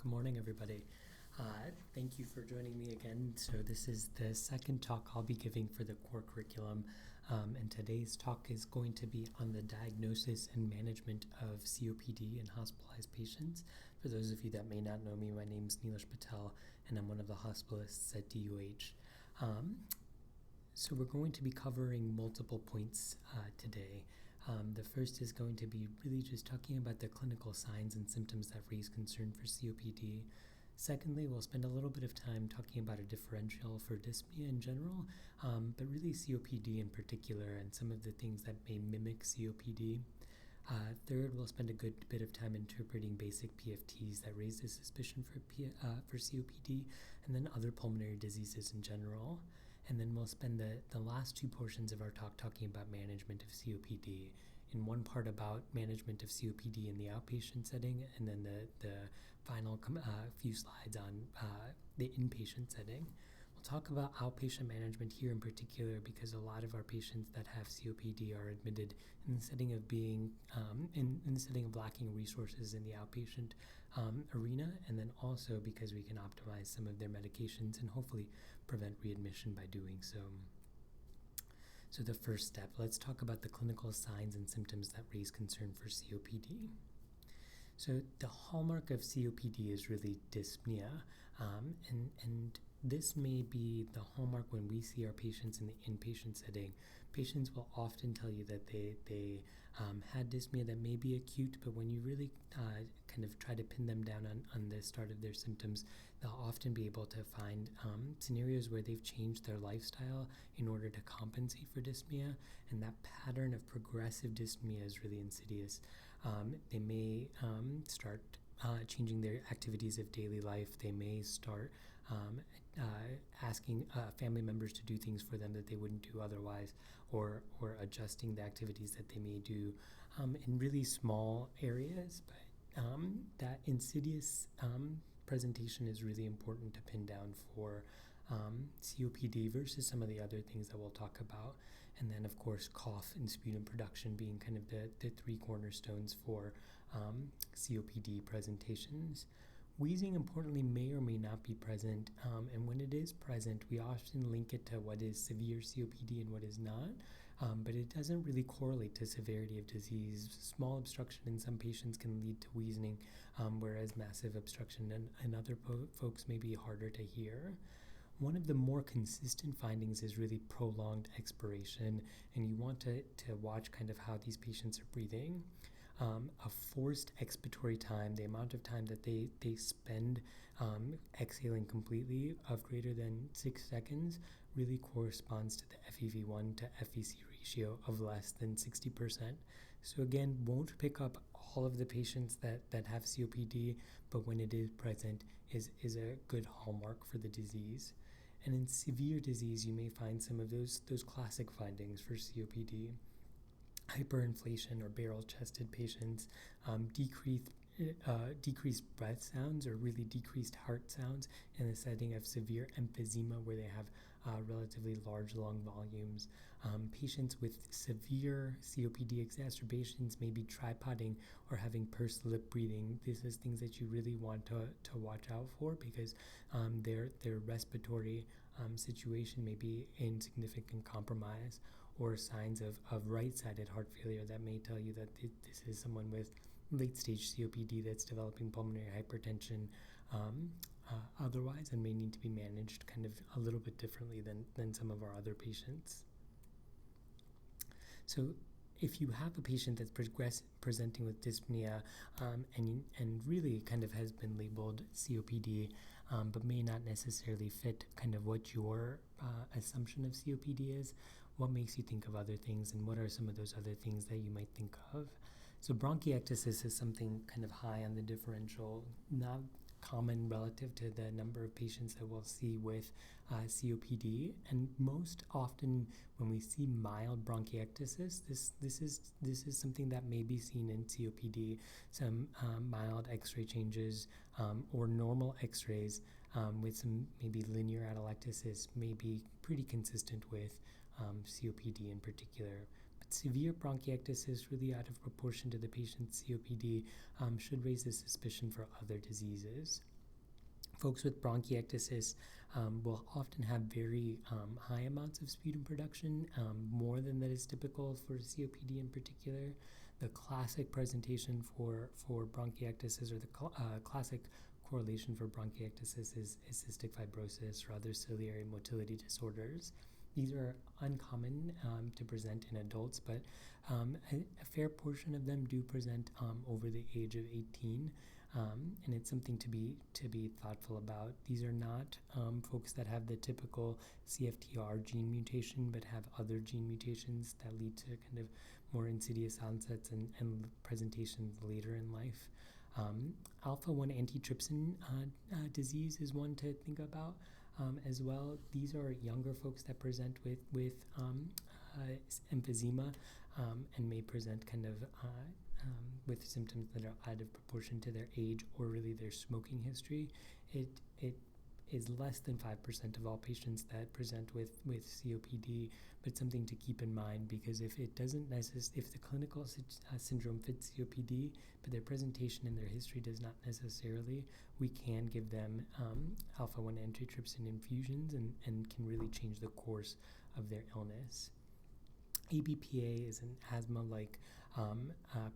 Good morning, everybody. Thank you for joining me again. So this is the second talk I'll be giving for the core curriculum, and today's talk is going to be on the diagnosis and management of COPD in hospitalized patients. For those of you that may not know me, my name is Patel, and I'm one of the hospitalists at DUH. So we're going to be covering multiple points today. The first is going to be really just talking about the clinical signs and symptoms that raise concern for COPD. Secondly, we'll spend a little bit of time talking about a differential for dyspnea in general, but really COPD in particular and some of the things that may mimic COPD. Third, we'll spend a good bit of time interpreting basic PFTs that raise the suspicion for COPD, and then other pulmonary diseases in general. And then we'll spend the last two portions of our talk talking about management of COPD. In one part about management of COPD in the outpatient setting, and then the final few slides on the inpatient setting. We'll talk about outpatient management here in particular because a lot of our patients that have COPD are admitted in the setting of being in the setting of lacking resources in the outpatient arena, and then also because we can optimize some of their medications and hopefully prevent readmission by doing so. So the first step, let's talk about the clinical signs and symptoms that raise concern for COPD. So the hallmark of COPD is really dyspnea, and this may be the hallmark when we see our patients in the inpatient setting. Patients will often tell you that they had dyspnea that may be acute, but when you really kind of try to pin them down on the start of their symptoms, they'll often be able to find scenarios where they've changed their lifestyle in order to compensate for dyspnea, and that pattern of progressive dyspnea is really insidious. They may start changing their activities of daily life. They may start asking family members to do things for them that they wouldn't do otherwise, or adjusting the activities that they may do in really small areas. But that insidious presentation is really important to pin down for COPD versus some of the other things that we'll talk about. And then, of course, cough and sputum production being kind of the three cornerstones for COPD presentations. Wheezing, importantly, may or may not be present, and when it is present, we often link it to what is severe COPD and what is not, but it doesn't really correlate to severity of disease. Small obstruction in some patients can lead to wheezing, whereas massive obstruction in other folks may be harder to hear. One of the more consistent findings is really prolonged expiration, and you want to watch kind of how these patients are breathing. A forced expiratory time, the amount of time that they spend exhaling completely of greater than 6 seconds, really corresponds to the FEV1 to FVC ratio of less than 60%. So again, won't pick up all of the patients that have COPD, but when it is present is a good hallmark for the disease. And in severe disease, you may find some of those classic findings for COPD. Hyperinflation or barrel-chested patients, decreased breath sounds or really decreased heart sounds in the setting of severe emphysema where they have relatively large lung volumes. Patients with severe COPD exacerbations may be tripoding or having pursed lip breathing. This is things that you really want to watch out for because their respiratory situation may be in significant compromise, or signs of right-sided heart failure that may tell you that this is someone with late-stage COPD that's developing pulmonary hypertension otherwise and may need to be managed kind of a little bit differently than some of our other patients. So if you have a patient that's presenting with dyspnea and really kind of has been labeled COPD, but may not necessarily fit kind of what your assumption of COPD is, what makes you think of other things, and what are some of those other things that you might think of? So bronchiectasis is something kind of high on the differential, not common relative to the number of patients that we'll see with COPD. And most often when we see mild bronchiectasis, this is something that may be seen in COPD. Some mild X-ray changes or normal X-rays with some maybe linear atelectasis may be pretty consistent with COPD in particular. But severe bronchiectasis, really out of proportion to the patient's COPD, should raise a suspicion for other diseases. Folks with bronchiectasis will often have very high amounts of sputum production, more than that is typical for COPD in particular. The classic presentation for bronchiectasis, or the classic correlation for bronchiectasis, is cystic fibrosis or other ciliary motility disorders. These are uncommon to present in adults, but a fair portion of them do present over the age of 18. And it's something to be thoughtful about. These are not folks that have the typical CFTR gene mutation, but have other gene mutations that lead to kind of more insidious onsets and presentations later in life. Alpha-1 antitrypsin disease is one to think about as well. These are younger folks that present with emphysema and may present kind of with symptoms that are out of proportion to their age or really their smoking history. It is less than 5% of all patients that present with COPD, but something to keep in mind, because if it doesn't if the clinical syndrome fits COPD, but their presentation and their history does not necessarily, we can give them alpha-1 antitrypsin infusions and can really change the course of their illness. ABPA is an asthma-like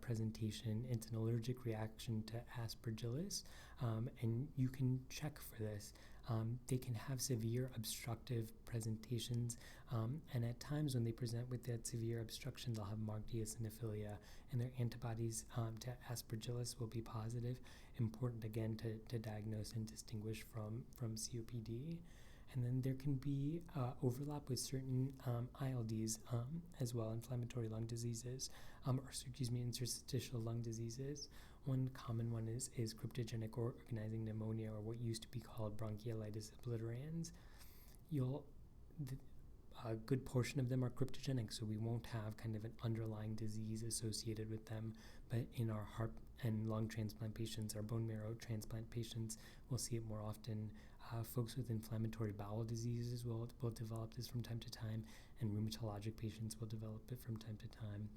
presentation. It's an allergic reaction to aspergillus, and you can check for this. They can have severe obstructive presentations, and at times when they present with that severe obstruction, they'll have marked eosinophilia, and their antibodies to aspergillus will be positive. Important, again, to diagnose and distinguish from COPD. And then there can be overlap with certain ILDs as well, inflammatory lung diseases, interstitial lung diseases. One common one is cryptogenic organizing pneumonia, or what used to be called bronchiolitis obliterans. A good portion of them are cryptogenic, so we won't have kind of an underlying disease associated with them. But in our heart and lung transplant patients, our bone marrow transplant patients, we'll see it more often. Folks with inflammatory bowel diseases will develop this from time to time, and rheumatologic patients will develop it from time to time.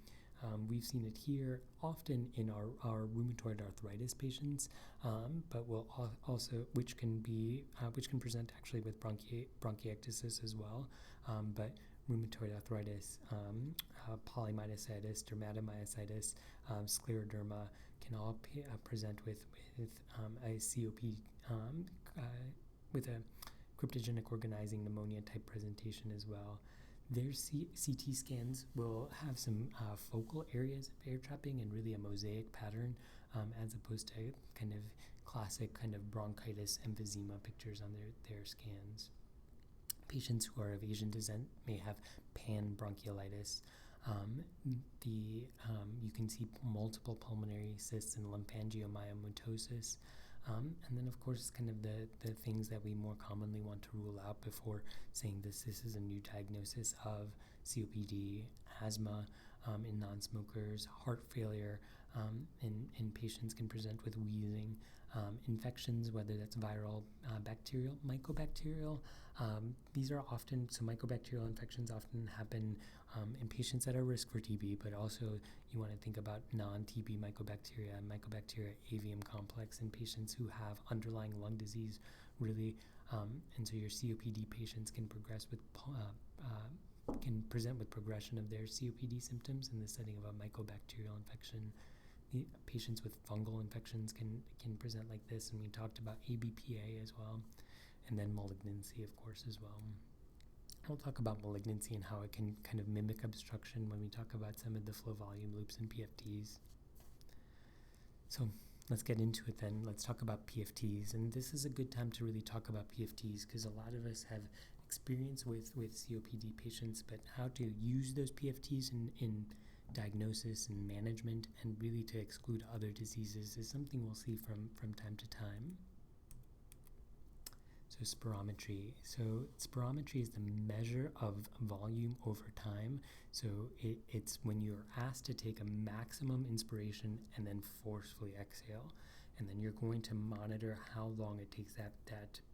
We've seen it here often in our rheumatoid arthritis patients, but we'll also, which can present actually with bronchiectasis as well. But rheumatoid arthritis, polymyositis, dermatomyositis, scleroderma can all present with a COPD, with a cryptogenic organizing pneumonia type presentation as well. Their CT scans will have some focal areas of air trapping and really a mosaic pattern, as opposed to kind of classic kind of bronchitis emphysema pictures on their scans. Patients who are of Asian descent may have pan-bronchiolitis. You can see multiple pulmonary cysts and lymphangiomyomatosis. And then, of course, kind of the things that we more commonly want to rule out before saying this is a new diagnosis of COPD, asthma in non-smokers, heart failure in patients can present with wheezing, infections, whether that's viral, bacterial, mycobacterial. These are often, so mycobacterial infections often happen in patients at a risk for TB, but also you want to think about non-TB mycobacteria, Mycobacteria avium complex in patients who have underlying lung disease, really, and so your COPD patients can can present with progression of their COPD symptoms in the setting of a mycobacterial infection. The patients with fungal infections can present like this, and we talked about ABPA as well, and then malignancy, of course, as well. We'll talk about malignancy and how it can kind of mimic obstruction when we talk about some of the flow volume loops and PFTs. So let's get into it then. Let's talk about PFTs, and this is a good time to really talk about PFTs because a lot of us have experience with COPD patients, but how to use those PFTs in diagnosis and management and really to exclude other diseases is something we'll see from time to time. So spirometry. So spirometry is the measure of volume over time. So it's when you're asked to take a maximum inspiration and then forcefully exhale. And then you're going to monitor how long it takes that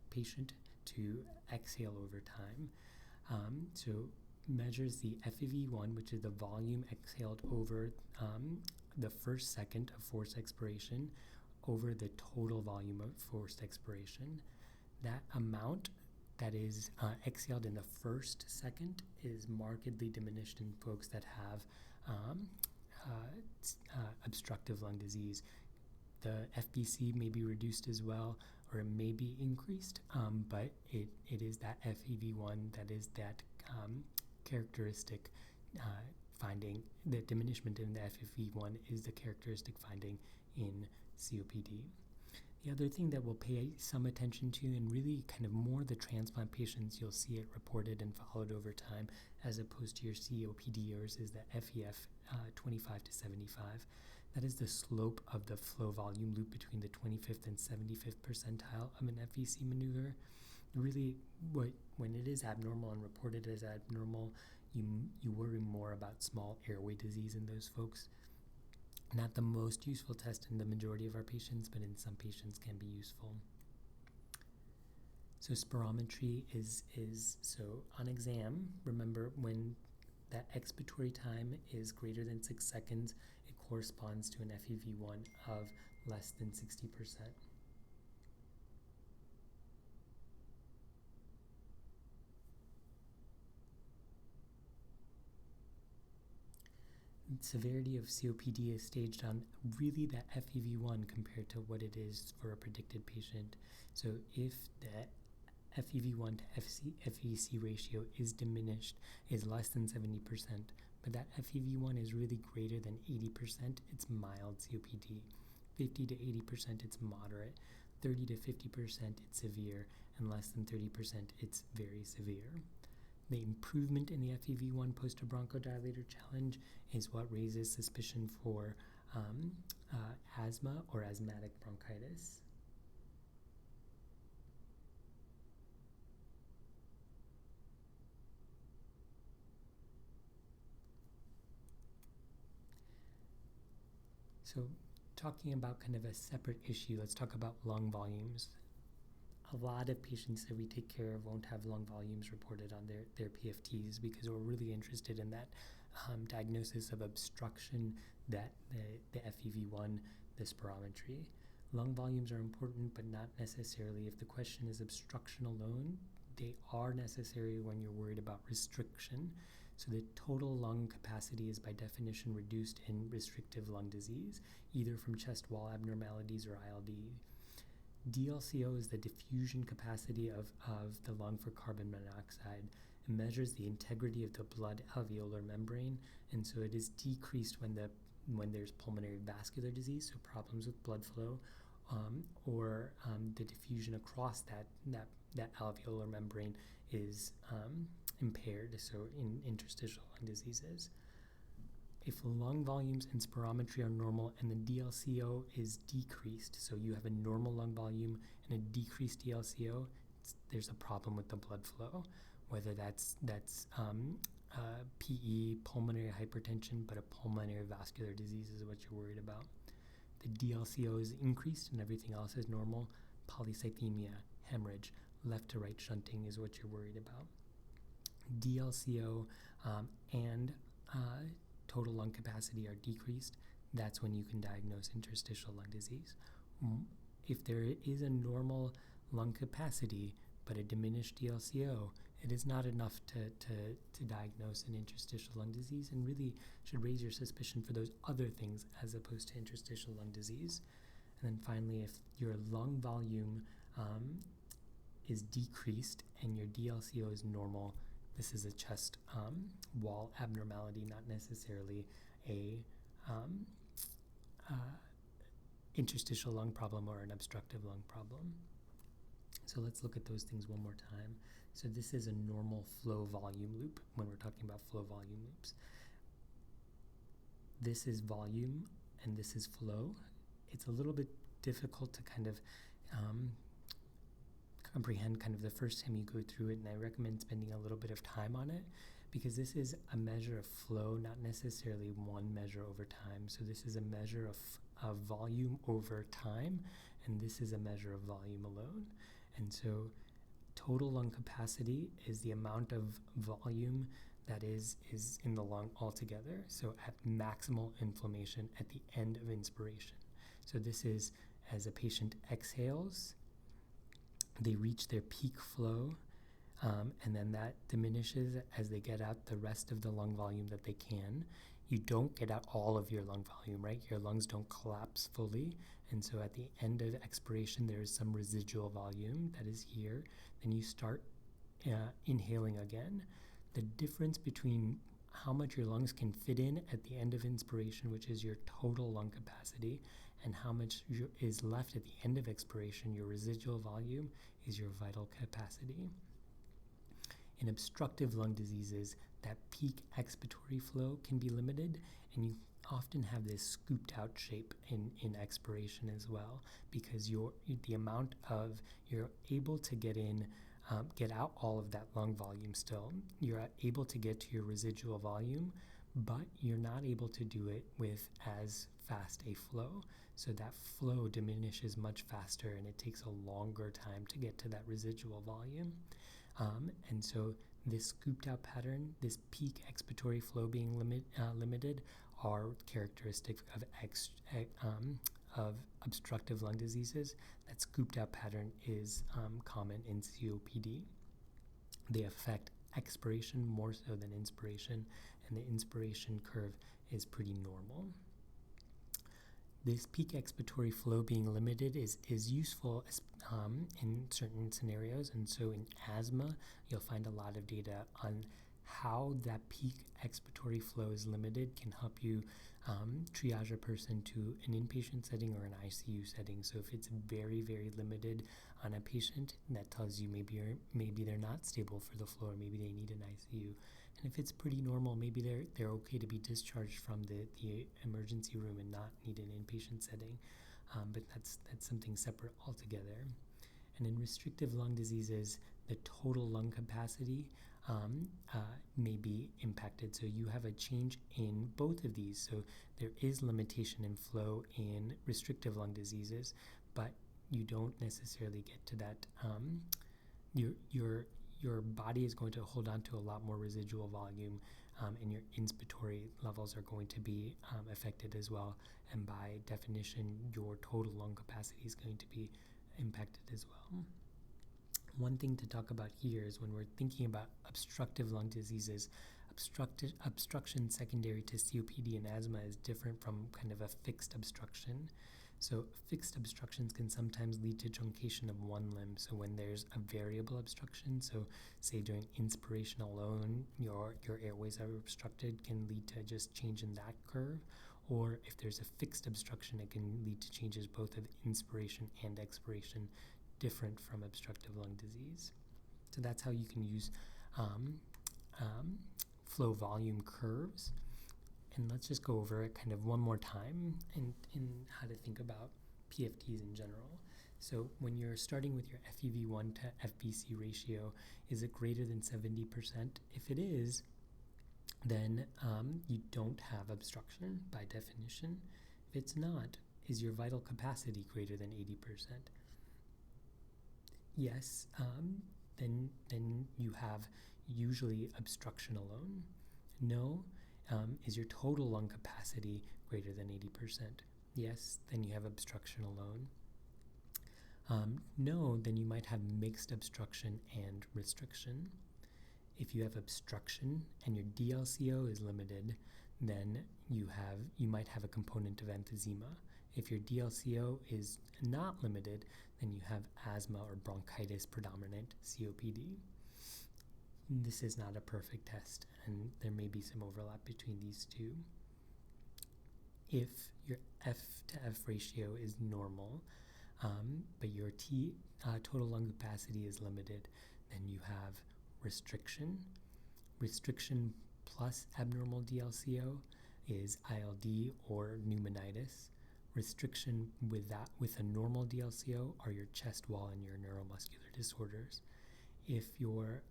patient to exhale over time. So measures the FEV1, which is the volume exhaled over the first second of forced expiration over the total volume of forced expiration. That amount that is exhaled in the first second is markedly diminished in folks that have obstructive lung disease. The FBC may be reduced as well, or it may be increased, but it is that FEV1 that is that characteristic finding. The diminishment in the FEV1 is the characteristic finding in COPD. The other thing that we'll pay some attention to, and really kind of more the transplant patients, you'll see it reported and followed over time as opposed to your COPDers, is the FEF 25 to 75. That is the slope of the flow volume loop between the 25th and 75th percentile of an FVC maneuver. Really, when it is abnormal and reported as abnormal, you worry more about small airway disease in those folks. Not the most useful test in the majority of our patients, but in some patients can be useful. So spirometry is so on exam, remember when that expiratory time is greater than 6 seconds, it corresponds to an FEV1 of less than 60%. Severity of COPD is staged on really that FEV1 compared to what it is for a predicted patient. So if the FEV1 to FVC ratio is diminished, is less than 70%, but that FEV1 is really greater than 80%, it's mild COPD. 50 to 80%, it's moderate. 30 to 50%, it's severe. And less than 30%, it's very severe. The improvement in the FEV1 post-bronchodilator challenge is what raises suspicion for asthma or asthmatic bronchitis. So talking about kind of a separate issue, let's talk about lung volumes. A lot of patients that we take care of won't have lung volumes reported on their PFTs because we're really interested in that diagnosis of obstruction, that the FEV1, the spirometry. Lung volumes are important, but not necessarily. If the question is obstruction alone, they are necessary when you're worried about restriction. So the total lung capacity is by definition reduced in restrictive lung disease, either from chest wall abnormalities or ILD. DLCO is the diffusion capacity of the lung for carbon monoxide. It measures the integrity of the blood alveolar membrane, and so it is decreased when there's pulmonary vascular disease, so problems with blood flow, or the diffusion across that alveolar membrane is impaired, so in interstitial lung diseases. If lung volumes and spirometry are normal and the DLCO is decreased, so you have a normal lung volume and a decreased DLCO, there's a problem with the blood flow, whether that's PE, pulmonary hypertension, but a pulmonary vascular disease is what you're worried about. The DLCO is increased and everything else is normal. Polycythemia, hemorrhage, left to right shunting is what you're worried about. DLCO and total lung capacity are decreased, that's when you can diagnose interstitial lung disease. If there is a normal lung capacity but a diminished DLCO, it is not enough to diagnose an interstitial lung disease, and really should raise your suspicion for those other things as opposed to interstitial lung disease. And then finally, if your lung volume is decreased and your DLCO is normal, this is a chest wall abnormality, not necessarily a interstitial lung problem or an obstructive lung problem. So let's look at those things one more time. So this is a normal flow volume loop when we're talking about flow volume loops. This is volume and this is flow. It's a little bit difficult to kind of comprehend kind of the first time you go through it, and I recommend spending a little bit of time on it because this is a measure of flow, not necessarily one measure over time. So this is a measure of volume over time, and this is a measure of volume alone. And so total lung capacity is the amount of volume that is in the lung altogether, so at maximal inflammation at the end of inspiration. So this is as a patient exhales, they reach their peak flow, and then that diminishes as they get out the rest of the lung volume that they can. You don't get out all of your lung volume, right? Your lungs don't collapse fully. And so at the end of expiration, there is some residual volume that is here. Then you start inhaling again. The difference between how much your lungs can fit in at the end of inspiration, which is your total lung capacity, and how much is left at the end of expiration, your residual volume, is your vital capacity. In obstructive lung diseases, that peak expiratory flow can be limited, and you often have this scooped out shape in expiration as well, because the amount of you're able to get out all of that lung volume still. You're able to get to your residual volume, but you're not able to do it with as fast a flow. So that flow diminishes much faster, and it takes a longer time to get to that residual volume. And so this scooped out pattern, this peak expiratory flow being limited, are characteristic of obstructive lung diseases. That scooped out pattern is common in COPD. They affect expiration more so than inspiration, and the inspiration curve is pretty normal. This peak expiratory flow being limited is useful in certain scenarios, and so in asthma, you'll find a lot of data on how that peak expiratory flow is limited can help you triage a person to an inpatient setting or an ICU setting. So if it's very, very limited on a patient, that tells you maybe they're not stable for the floor, maybe they need an ICU. And if it's pretty normal, maybe they're okay to be discharged from the emergency room and not need an inpatient setting. But that's something separate altogether. And in restrictive lung diseases, the total lung capacity may be impacted. So you have a change in both of these. So there is limitation in flow in restrictive lung diseases, but you don't necessarily get to that. Your body is going to hold on to a lot more residual volume, and your inspiratory levels are going to be affected as well. And by definition, your total lung capacity is going to be impacted as well. One thing to talk about here is when we're thinking about obstructive lung diseases, obstruction secondary to COPD and asthma is different from kind of a fixed obstruction. So fixed obstructions can sometimes lead to truncation of one limb. So when there's a variable obstruction, so say during inspiration alone, your airways are obstructed, can lead to just change in that curve. Or if there's a fixed obstruction, it can lead to changes both of inspiration and expiration, different from obstructive lung disease. So that's how you can use flow volume curves. And let's just go over it kind of one more time in how to think about PFTs in general. So when you're starting with your FEV1 to FVC ratio, is it greater than 70%? If it is, then you don't have obstruction by definition. If it's not, is your vital capacity greater than 80%? Yes, then you have usually obstruction alone. No, is your total lung capacity greater than 80%? Yes, then you have obstruction alone. No, then you might have mixed obstruction and restriction. If you have obstruction and your DLCO is limited, then you might have a component of emphysema. If your DLCO is not limited, then you have asthma or bronchitis predominant COPD. This is not a perfect test, and there may be some overlap between these two. If your F to F ratio is normal, but your total lung capacity is limited, then you have restriction. Restriction plus abnormal DLCO is ILD or pneumonitis. Restriction with a normal DLCO are your chest wall and your neuromuscular disorders. If your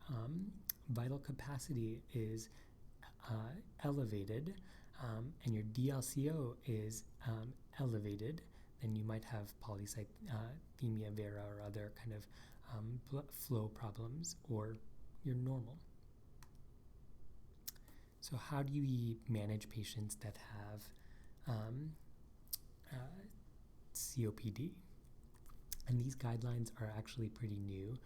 vital capacity is elevated and your DLCO is elevated, then you might have polycythemia vera or other kind of flow problems, or you're normal. So how do we manage patients that have COPD? And these guidelines are actually pretty new.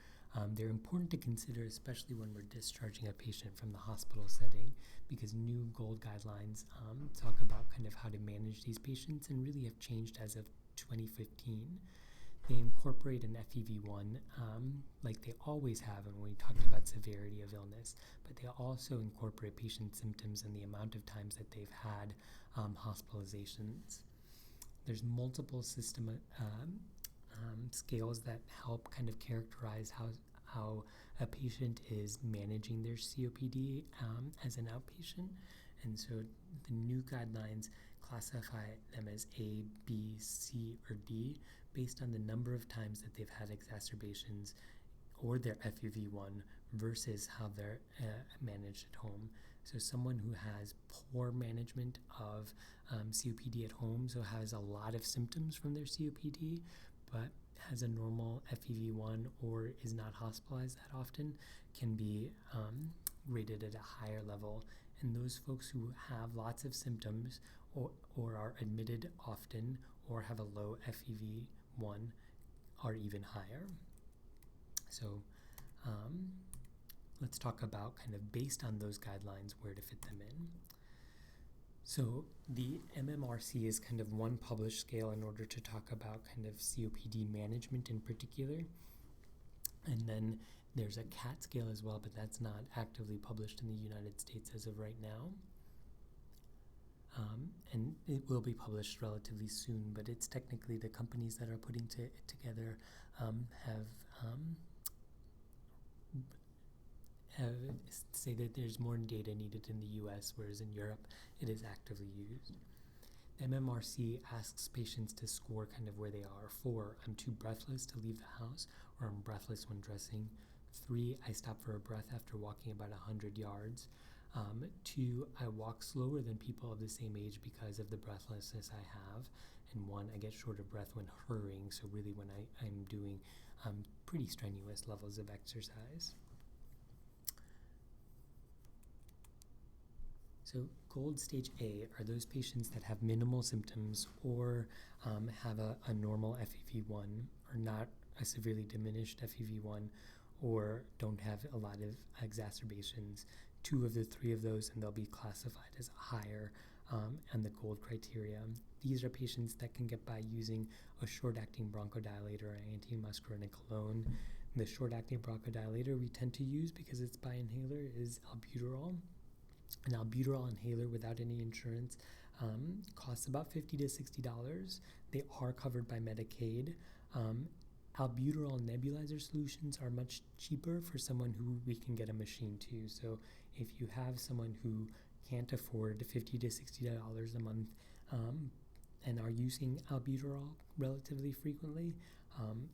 They're important to consider, especially when we're discharging a patient from the hospital setting, because new GOLD guidelines talk about kind of how to manage these patients and really have changed as of 2015. They incorporate an FEV1 like they always have when we talked about severity of illness, but they also incorporate patient symptoms and the amount of times that they've had hospitalizations. There's multiple scales that help kind of characterize how a patient is managing their COPD as an outpatient. And so the new guidelines classify them as A, B, C, or D based on the number of times that they've had exacerbations or their FEV1 versus how they're managed at home. So someone who has poor management of COPD at home, so has a lot of symptoms from their COPD, but has a normal FEV1 or is not hospitalized that often, can be rated at a higher level. And those folks who have lots of symptoms or are admitted often or have a low FEV1 are even higher. So let's talk about kind of based on those guidelines where to fit them in. So the MMRC is kind of one published scale in order to talk about kind of COPD management in particular. And then there's a CAT scale as well, but that's not actively published in the United States as of right now. And it will be published relatively soon, but it's technically the companies that are putting it together have say that there's more data needed in the US, whereas in Europe it is actively used. The MMRC asks patients to score kind of where they are. 4, I'm too breathless to leave the house, or I'm breathless when dressing. 3, I stop for a breath after walking about 100 yards. 2, I walk slower than people of the same age because of the breathlessness I have. And 1, I get short of breath when hurrying, so really when I'm doing pretty strenuous levels of exercise. So GOLD stage A are those patients that have minimal symptoms or have a normal FEV1 or not a severely diminished FEV1 or don't have a lot of exacerbations. 2 of the 3 of those, and they'll be classified as higher on the GOLD criteria. These are patients that can get by using a short-acting bronchodilator or antimuscarinic alone. The short-acting bronchodilator we tend to use because it's by inhaler is albuterol. An albuterol inhaler without any insurance costs about $50 to $60. They are covered by Medicaid. Albuterol nebulizer solutions are much cheaper for someone who we can get a machine to. So if you have someone who can't afford $50 to $60 a month and are using albuterol relatively frequently,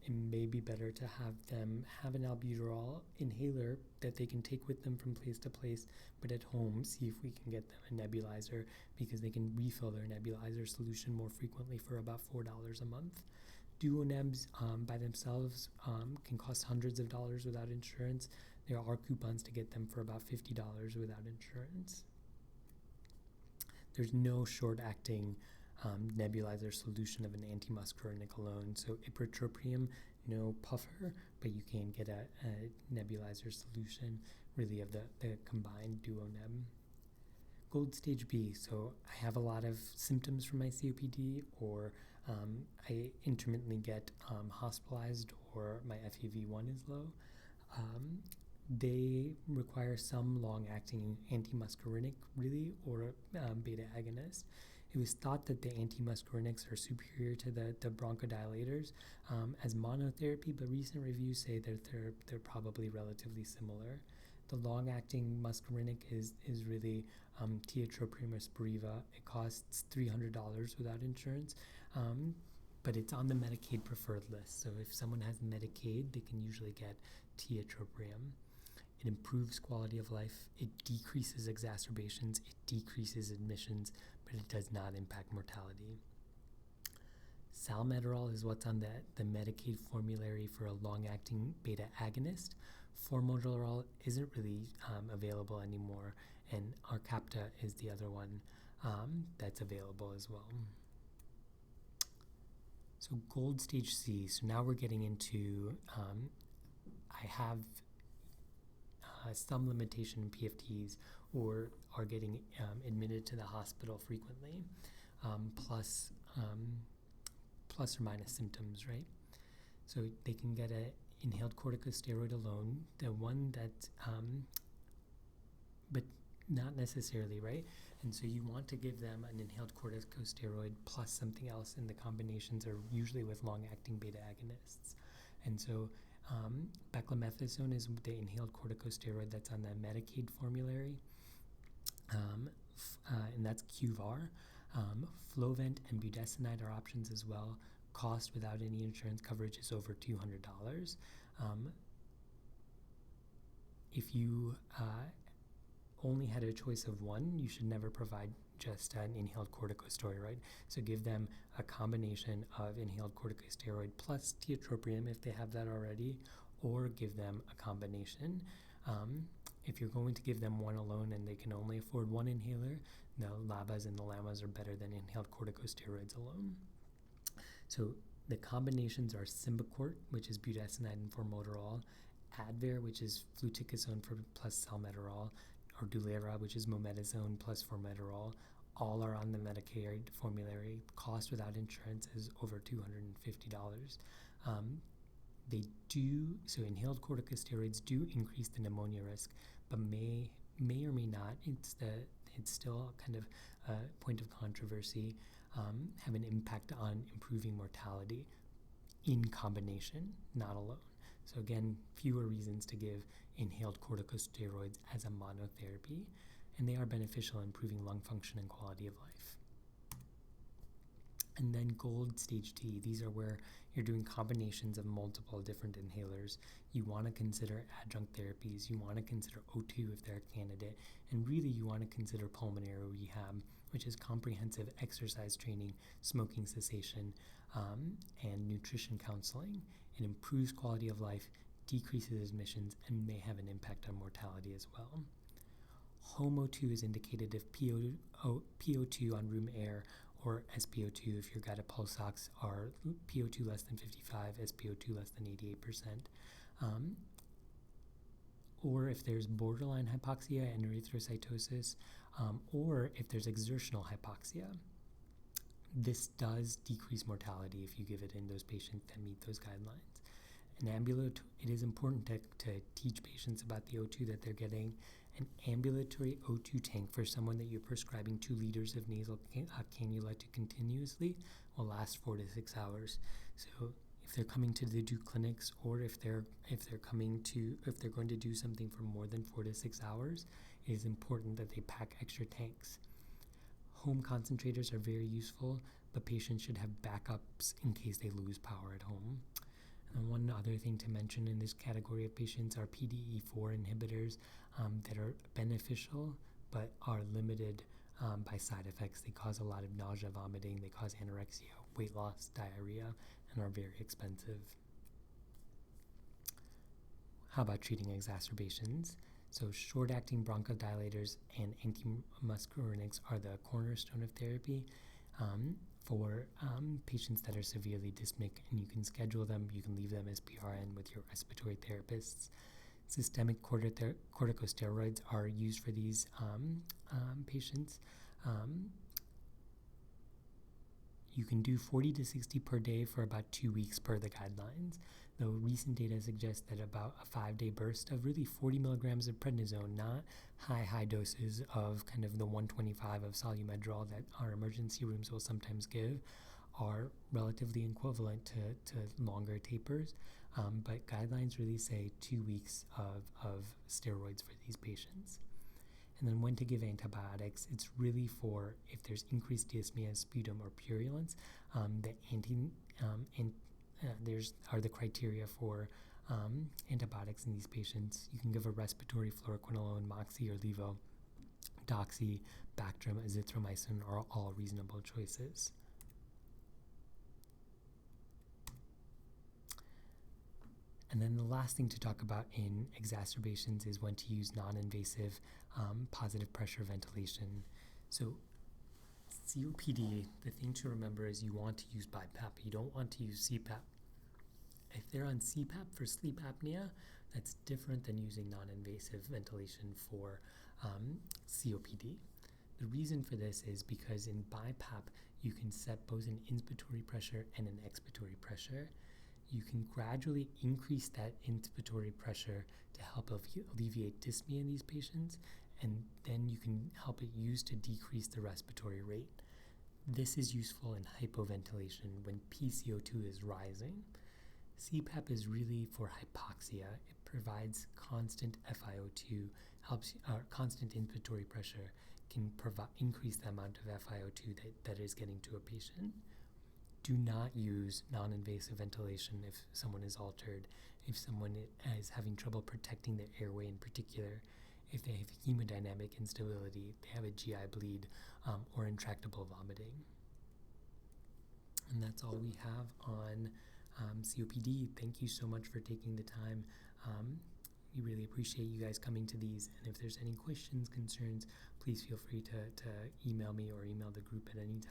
it may be better to have them have an albuterol inhaler that they can take with them from place to place, but at home see if we can get them a nebulizer because they can refill their nebulizer solution more frequently for about $4 a month. Duonebs by themselves can cost hundreds of dollars without insurance. There are coupons to get them for about $50 without insurance. There's no short-acting nebulizer solution of an antimuscarinic alone. So ipratropium, no puffer, but you can get a nebulizer solution really of the combined duoneb. GOLD stage B, so I have a lot of symptoms from my COPD, or I intermittently get hospitalized, or my FEV1 is low. They require some long-acting antimuscarinic, really, or beta agonist. It was thought that the antimuscarinics are superior to the bronchodilators as monotherapy, but recent reviews say that they're probably relatively similar. The long-acting muscarinic is really tiotropium or Spiriva. It costs $300 without insurance, but it's on the Medicaid preferred list. So if someone has Medicaid, they can usually get tiotropium. It improves quality of life. It decreases exacerbations. It decreases admissions, but it does not impact mortality. Salmeterol is what's on the Medicaid formulary for a long-acting beta agonist. Formoterol isn't really available anymore, and Arcapta is the other one that's available as well. So gold stage C, so now we're getting into, I have some limitation in PFTs or are getting admitted to the hospital frequently, plus or minus symptoms, right? So they can get an inhaled corticosteroid alone, the one that, but not necessarily, right? And so you want to give them an inhaled corticosteroid plus something else, and the combinations are usually with long-acting beta agonists. And so beclomethasone is the inhaled corticosteroid that's on the Medicaid formulary, and that's QVAR. Flovent and budesonide are options as well. Cost without any insurance coverage is over $200. If you only had a choice of one, you should never provide just an inhaled corticosteroid, right? So give them a combination of inhaled corticosteroid plus tiotropium if they have that already, or give them a combination. If you're going to give them one alone and they can only afford one inhaler, the LABAs and the LAMAs are better than inhaled corticosteroids alone. So the combinations are Symbicort, which is budesonide and formoterol, Advair, which is fluticasone plus salmeterol, or Dulera, which is mometasone plus formoterol. All are on the Medicare formulary. Cost without insurance is over $250. So inhaled corticosteroids do increase the pneumonia risk, but may or may not. It's still kind of a point of controversy. Have an impact on improving mortality in combination, not alone. So again, fewer reasons to give inhaled corticosteroids as a monotherapy, and they are beneficial in improving lung function and quality of life. And then gold stage D, these are where you're doing combinations of multiple different inhalers. You want to consider adjunct therapies. You want to consider O2 if they're a candidate. And really you want to consider pulmonary rehab, which is comprehensive exercise training, smoking cessation, and nutrition counseling. It improves quality of life, decreases admissions, and may have an impact on mortality as well. Home O2 is indicated if PO2 on room air or SpO2 if your guided pulse ox are PO2 less than 55, SpO2 less than 88%. Or if there's borderline hypoxia and erythrocytosis, or if there's exertional hypoxia. This does decrease mortality if you give it in those patients that meet those guidelines. It is important to teach patients about the O2 that they're getting. An ambulatory O2 tank for someone that you're prescribing 2 liters of nasal cannula to continuously will last 4 to 6 hours. So if they're coming to the Duke clinics, or if they're going to do something for more than 4 to 6 hours, it is important that they pack extra tanks. Home concentrators are very useful, but patients should have backups in case they lose power at home. And one other thing to mention in this category of patients are PDE4 inhibitors that are beneficial but are limited by side effects. They cause a lot of nausea, vomiting, they cause anorexia, weight loss, diarrhea, and are very expensive. How about treating exacerbations? So short-acting bronchodilators and antimuscarinics are the cornerstone of therapy for patients that are severely dyspneic, and you can schedule them, you can leave them as PRN with your respiratory therapists. Systemic corticosteroids are used for these patients. You can do 40 to 60 per day for about 2 weeks per the guidelines, though recent data suggests that about a 5-day burst of really 40 milligrams of prednisone, not high doses of kind of the 125 of solumedrol that our emergency rooms will sometimes give, are relatively equivalent to longer tapers, but guidelines really say 2 weeks of steroids for these patients. And then when to give antibiotics, it's really for if there's increased dyspnea, sputum, or purulence. There's the criteria for antibiotics in these patients. You can give a respiratory fluoroquinolone, Moxie or Levo, Doxy, Bactrim, azithromycin are all reasonable choices. And then the last thing to talk about in exacerbations is when to use non-invasive positive pressure ventilation. So COPD, the thing to remember is you want to use BiPAP. You don't want to use CPAP. If they're on CPAP for sleep apnea, that's different than using non-invasive ventilation for COPD. The reason for this is because in BiPAP, you can set both an inspiratory pressure and an expiratory pressure. You can gradually increase that inspiratory pressure to help alleviate dyspnea in these patients, and then you can help it use to decrease the respiratory rate. This is useful in hypoventilation when PCO2 is rising. CPAP is really for hypoxia. It provides constant FiO2, constant inspiratory pressure, can increase the amount of FiO2 that is getting to a patient. Do not use non-invasive ventilation if someone is altered, if someone is having trouble protecting their airway in particular, if they have hemodynamic instability, they have a GI bleed, or intractable vomiting. And that's all we have on COPD. Thank you so much for taking the time. We really appreciate you guys coming to these. And if there's any questions, concerns, please feel free to email me or email the group at any time.